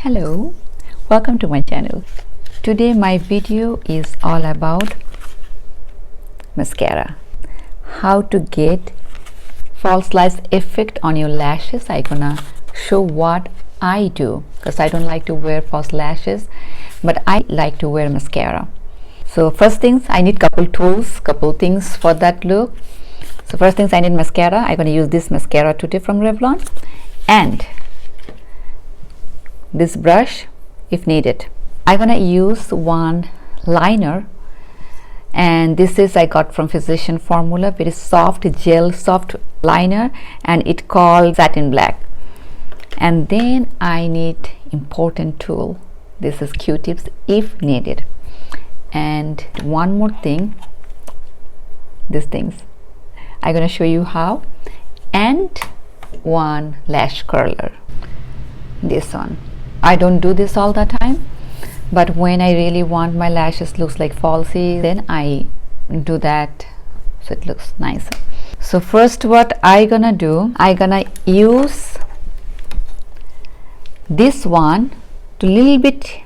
Hello, welcome to my channel. Today my video is all about mascara. How to get false lash effect on your lashes. I'm gonna show what I do because I don't like to wear false lashes, but I like to wear mascara. So first things, I need couple tools, couple things for that look. So first things, I need mascara. I'm gonna use this mascara today from Revlon and this brush if needed. I'm gonna use one liner, and this is I got from Physician Formula, very soft gel soft liner, and it called satin black. And then I need important tool. This is Q-tips if needed. And one more thing, these things I'm gonna show you how, and one lash curler, this one. I don't do this all the time, but when I really want my lashes looks like falsy, then I do that so it looks nicer. So first what I gonna do, I gonna use this one to little bit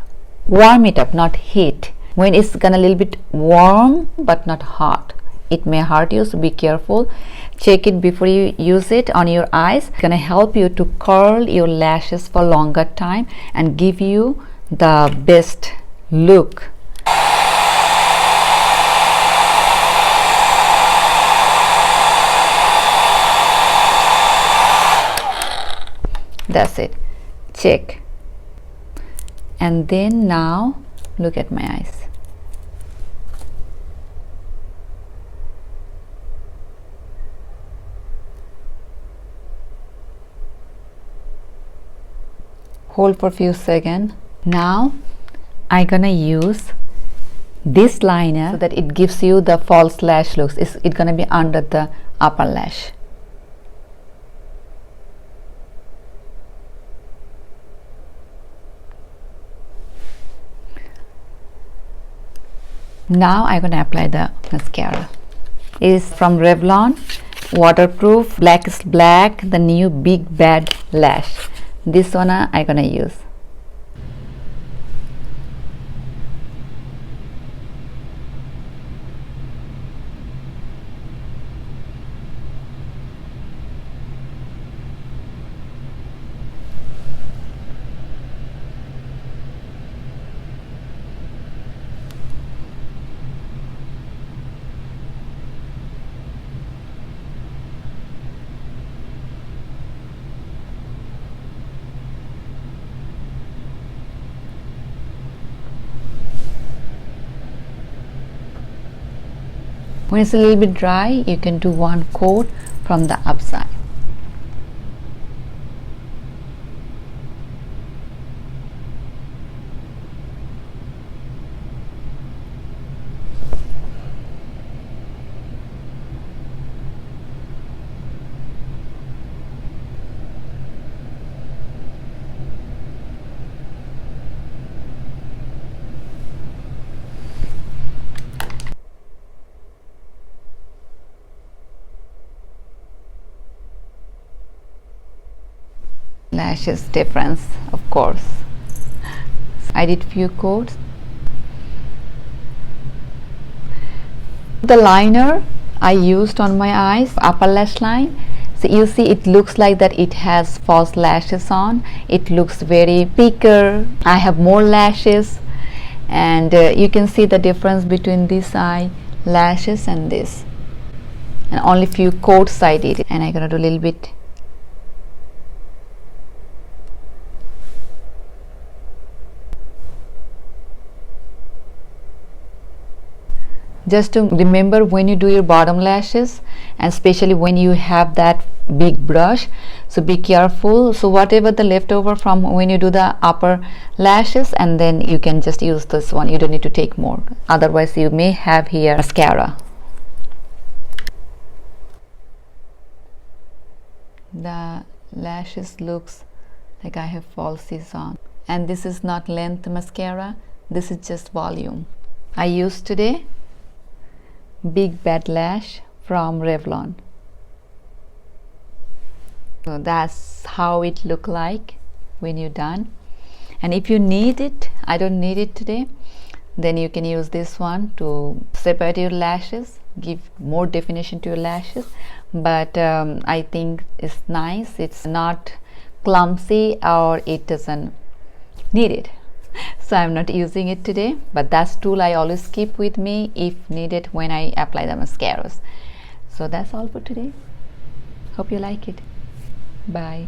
warm it up, not heat. When it's gonna little bit warm but not hot, it may hurt you, so be careful. Check it before you use it on your eyes. It's gonna help you to curl your lashes for longer time and give you the best look. That's it. Check. And then now look at my eyes. Hold for a few seconds. Now I'm gonna use this liner so that it gives you the false lash looks. It's gonna be under the upper lash. Now I'm gonna apply the mascara. It is from Revlon, waterproof, black is black, the new big bad lash. This one I'm gonna use. When it's a little bit dry, you can do one coat from the upside. Lashes difference, of course. I did few coats. The liner I used on my eyes, upper lash line. So you see it looks like that it has false lashes on. It looks very thicker. I have more lashes, and you can see the difference between this eye lashes and this. And only few coats I did, and I'm gonna do a little bit. Just to remember when you do your bottom lashes, and especially when you have that big brush, so be careful. So whatever the leftover from when you do the upper lashes, and then you can just use this one. You don't need to take more, otherwise you may have here mascara. The lashes looks like I have falsies on, and this is not length mascara, this is just volume. I used today Big Bad Lash from Revlon. So that's how it look like when you're done. And if you need it, I don't need it today, then you can use this one to separate your lashes, give more definition to your lashes. But I think it's nice, it's not clumsy, or it doesn't need it. So I'm not using it today, but that's tool I always keep with me if needed when I apply the mascaras. So that's all for today. Hope you like it. Bye.